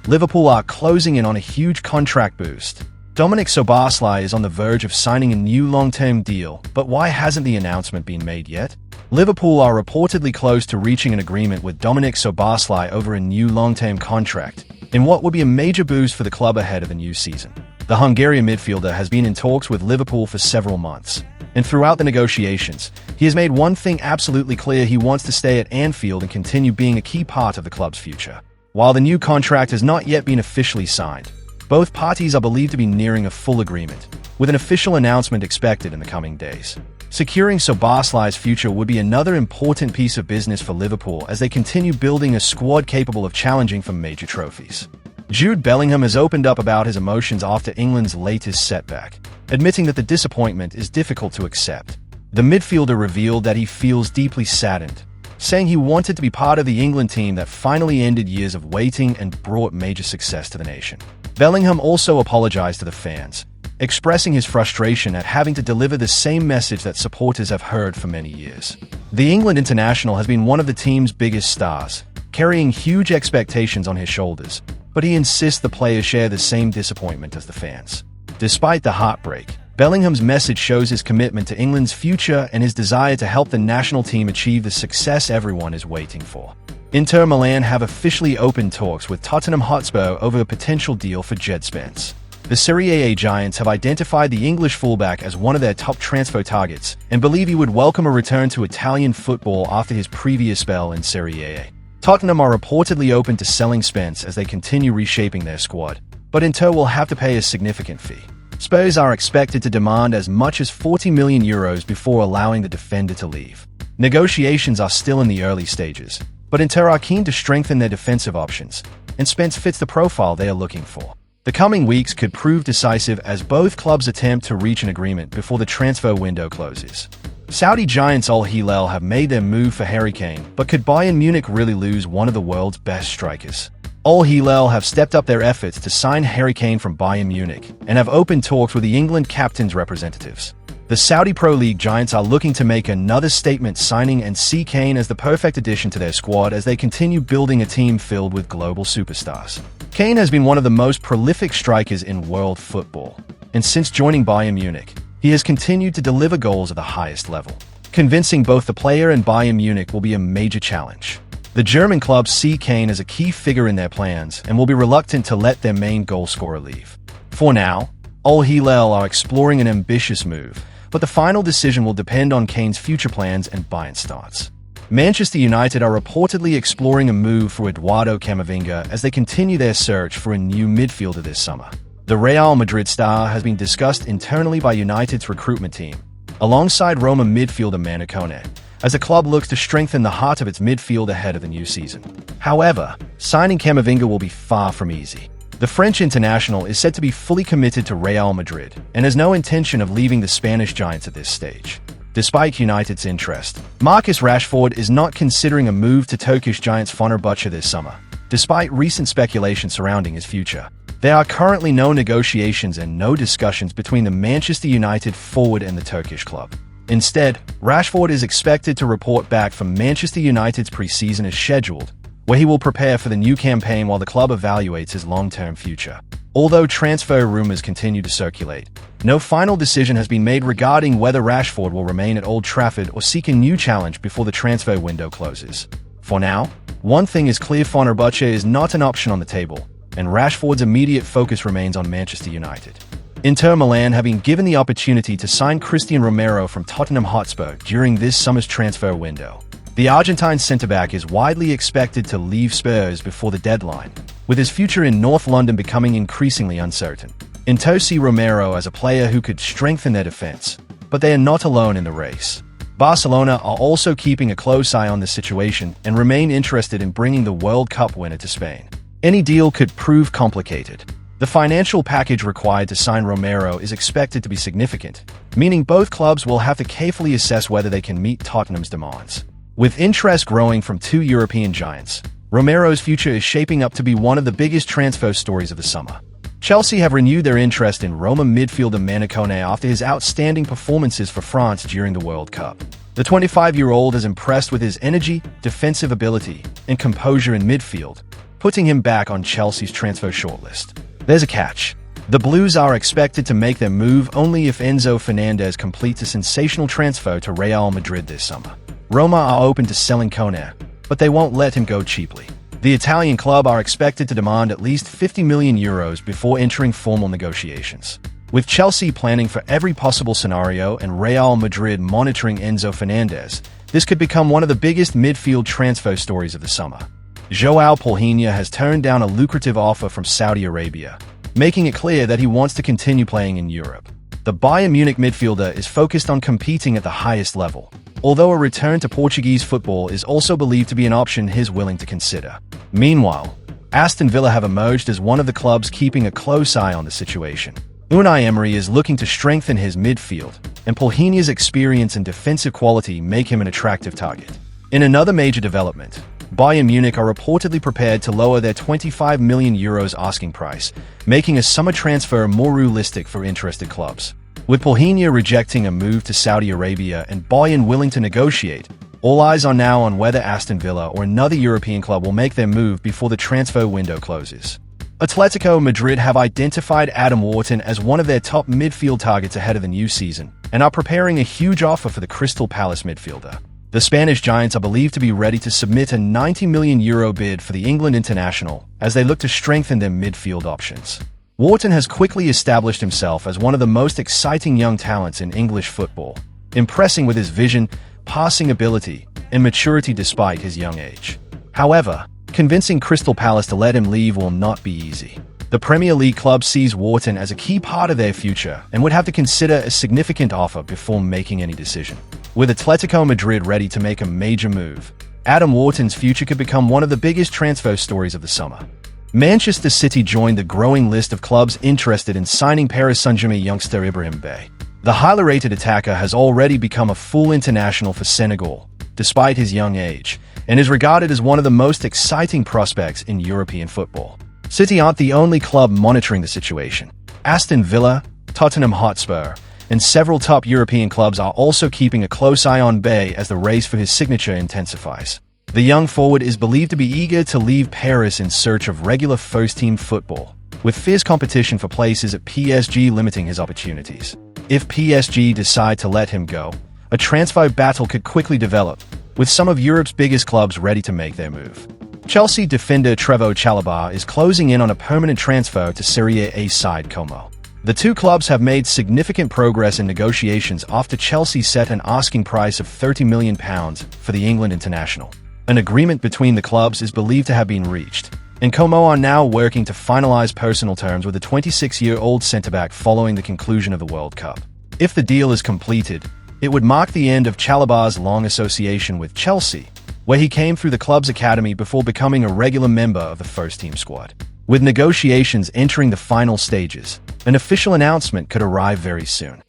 Liverpool are closing in on a huge contract boost. Szoboszlai is on the verge of signing a new long-term deal, but why hasn't the announcement been made yet? Liverpool are reportedly close to reaching an agreement with Szoboszlai over a new long-term contract, in what would be a major boost for the club ahead of the new season. The Hungarian midfielder has been in talks with Liverpool for several months, and throughout the negotiations, he has made one thing absolutely clear: he wants to stay at Anfield and continue being a key part of the club's future. While the new contract has not yet been officially signed, both parties are believed to be nearing a full agreement, with an official announcement expected in the coming days. Securing Szoboszlai's future would be another important piece of business for Liverpool as they continue building a squad capable of challenging for major trophies. Jude Bellingham has opened up about his emotions after England's latest setback, admitting that the disappointment is difficult to accept. The midfielder revealed that he feels deeply saddened, saying he wanted to be part of the England team that finally ended years of waiting and brought major success to the nation. Bellingham also apologized to the fans, expressing his frustration at having to deliver the same message that supporters have heard for many years. The England international has been one of the team's biggest stars, carrying huge expectations on his shoulders, but he insists the players share the same disappointment as the fans. Despite the heartbreak, Bellingham's message shows his commitment to England's future and his desire to help the national team achieve the success everyone is waiting for. Inter Milan have officially opened talks with Tottenham Hotspur over a potential deal for Jude Spence. The Serie A giants have identified the English fullback as one of their top transfer targets and believe he would welcome a return to Italian football after his previous spell in Serie A. Tottenham are reportedly open to selling Spence as they continue reshaping their squad, but Inter will have to pay a significant fee. Spurs are expected to demand as much as €40 million before allowing the defender to leave. Negotiations are still in the early stages, but Inter are keen to strengthen their defensive options, and Spence fits the profile they are looking for. The coming weeks could prove decisive as both clubs attempt to reach an agreement before the transfer window closes. Saudi giants Al Hilal have made their move for Harry Kane, but could Bayern Munich really lose one of the world's best strikers? Al Hilal have stepped up their efforts to sign Harry Kane from Bayern Munich and have opened talks with the England captain's representatives. The Saudi Pro League giants are looking to make another statement, signing and see Kane as the perfect addition to their squad as they continue building a team filled with global superstars. Kane has been one of the most prolific strikers in world football, and since joining Bayern Munich, he has continued to deliver goals at the highest level. Convincing both the player and Bayern Munich will be a major challenge. The German clubs see Kane as a key figure in their plans and will be reluctant to let their main goalscorer leave. For now, Al Hilal are exploring an ambitious move, but the final decision will depend on Kane's future plans and Bayern's starts. Manchester United are reportedly exploring a move for Eduardo Camavinga as they continue their search for a new midfielder this summer. The Real Madrid star has been discussed internally by United's recruitment team, alongside Roma midfielder Manu Kone, as the club looks to strengthen the heart of its midfield ahead of the new season. However, signing Camavinga will be far from easy. The French international is said to be fully committed to Real Madrid and has no intention of leaving the Spanish giants at this stage. Despite United's interest, Marcus Rashford is not considering a move to Turkish giants Fenerbahce this summer, despite recent speculation surrounding his future. There are currently no negotiations and no discussions between the Manchester United forward and the Turkish club. Instead, Rashford is expected to report back from Manchester United's pre-season as scheduled, where he will prepare for the new campaign while the club evaluates his long-term future. Although transfer rumors continue to circulate, no final decision has been made regarding whether Rashford will remain at Old Trafford or seek a new challenge before the transfer window closes. For now, one thing is clear: Fenerbahce is not an option on the table, and Rashford's immediate focus remains on Manchester United. Inter Milan have been given the opportunity to sign Cristian Romero from Tottenham Hotspur during this summer's transfer window. The Argentine centre-back is widely expected to leave Spurs before the deadline, with his future in North London becoming increasingly uncertain. Inter see Romero as a player who could strengthen their defence, but they are not alone in the race. Barcelona are also keeping a close eye on the situation and remain interested in bringing the World Cup winner to Spain. Any deal could prove complicated. The financial package required to sign Romero is expected to be significant, meaning both clubs will have to carefully assess whether they can meet Tottenham's demands. With interest growing from two European giants, Romero's future is shaping up to be one of the biggest transfer stories of the summer. Chelsea have renewed their interest in Roma midfielder Manu Kone after his outstanding performances for France during the World Cup. The 25-year-old is impressed with his energy, defensive ability, and composure in midfield, putting him back on Chelsea's transfer shortlist. There's a catch. The Blues are expected to make their move only if Enzo Fernandez completes a sensational transfer to Real Madrid this summer. Roma are open to selling Koné, but they won't let him go cheaply. The Italian club are expected to demand at least €50 million before entering formal negotiations. With Chelsea planning for every possible scenario and Real Madrid monitoring Enzo Fernandez, this could become one of the biggest midfield transfer stories of the summer. João Palhinha has turned down a lucrative offer from Saudi Arabia, making it clear that he wants to continue playing in Europe. The Bayern Munich midfielder is focused on competing at the highest level, although a return to Portuguese football is also believed to be an option he's willing to consider. Meanwhile, Aston Villa have emerged as one of the clubs keeping a close eye on the situation. Unai Emery is looking to strengthen his midfield, and Palhinha's experience and defensive quality make him an attractive target. In another major development, Bayern Munich are reportedly prepared to lower their €25 million asking price, making a summer transfer more realistic for interested clubs. With Palhinha rejecting a move to Saudi Arabia and Bayern willing to negotiate, all eyes are now on whether Aston Villa or another European club will make their move before the transfer window closes. Atletico Madrid have identified Adam Wharton as one of their top midfield targets ahead of the new season and are preparing a huge offer for the Crystal Palace midfielder. The Spanish Giants are believed to be ready to submit a €90 million bid for the England international as they look to strengthen their midfield options. Wharton has quickly established himself as one of the most exciting young talents in English football, impressing with his vision, passing ability, and maturity despite his young age. However, convincing Crystal Palace to let him leave will not be easy. The Premier League club sees Wharton as a key part of their future and would have to consider a significant offer before making any decision. With Atletico Madrid ready to make a major move, Adam Wharton's future could become one of the biggest transfer stories of the summer. Manchester City joined the growing list of clubs interested in signing Paris Saint-Germain youngster Ibrahim Bey. The highly rated attacker has already become a full international for Senegal, despite his young age, and is regarded as one of the most exciting prospects in European football. City aren't the only club monitoring the situation. Aston Villa, Tottenham Hotspur, and several top European clubs are also keeping a close eye on Bey as the race for his signature intensifies. The young forward is believed to be eager to leave Paris in search of regular first-team football, with fierce competition for places at PSG limiting his opportunities. If PSG decide to let him go, a transfer battle could quickly develop, with some of Europe's biggest clubs ready to make their move. Chelsea defender Trevoh Chalobah is closing in on a permanent transfer to Serie A side Como. The two clubs have made significant progress in negotiations after Chelsea set an asking price of £30 million for the England international. An agreement between the clubs is believed to have been reached, and Como are now working to finalize personal terms with the 26-year-old centre-back following the conclusion of the World Cup. If the deal is completed, it would mark the end of Chalobah's long association with Chelsea, where he came through the club's academy before becoming a regular member of the first-team squad. With negotiations entering the final stages, an official announcement could arrive very soon.